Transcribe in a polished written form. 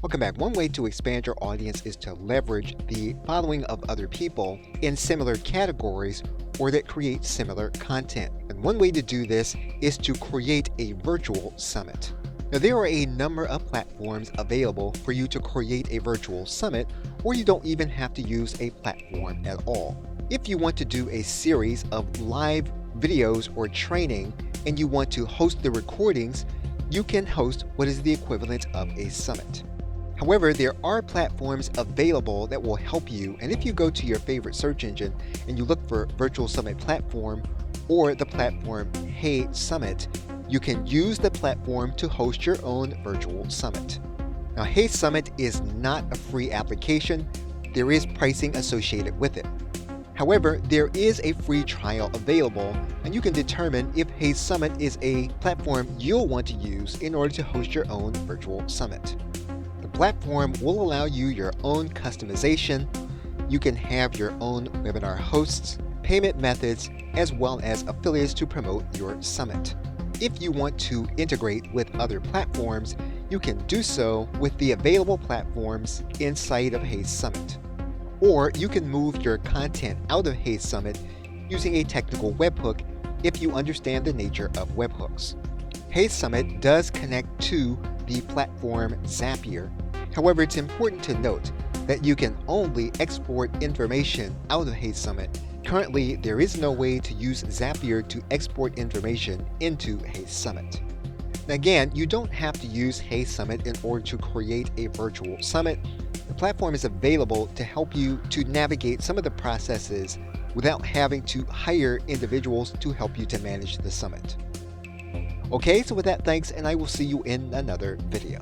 Welcome back. One way to expand your audience is to leverage the following of other people in similar categories or that create similar content. And one way to do this is to create a virtual summit. Now, there are a number of platforms available for you to create a virtual summit, or you don't even have to use a platform at all. If you want to do a series of live videos or training and you want to host the recordings, you can host what is the equivalent of a summit. However, there are platforms available that will help you, and if you go to your favorite search engine and you look for Virtual Summit Platform or the platform HeySummit, you can use the platform to host your own virtual summit. Now, HeySummit is not a free application. There is pricing associated with it. However, there is a free trial available, and you can determine if HeySummit is a platform you'll want to use in order to host your own virtual summit. The platform will allow you your own customization. You can have your own webinar hosts, payment methods, as well as affiliates to promote your summit. If you want to integrate with other platforms, you can do so with the available platforms inside of HeySummit. Or you can move your content out of HeySummit using a technical webhook if you understand the nature of webhooks. HeySummit does connect to the platform Zapier. However, it's important to note that you can only export information out of HeySummit. Currently, there is no way to use Zapier to export information into HeySummit. Now again, you don't have to use HeySummit in order to create a virtual summit. The platform is available to help you to navigate some of the processes without having to hire individuals to help you to manage the summit. Okay, so with that, thanks, and I will see you in another video.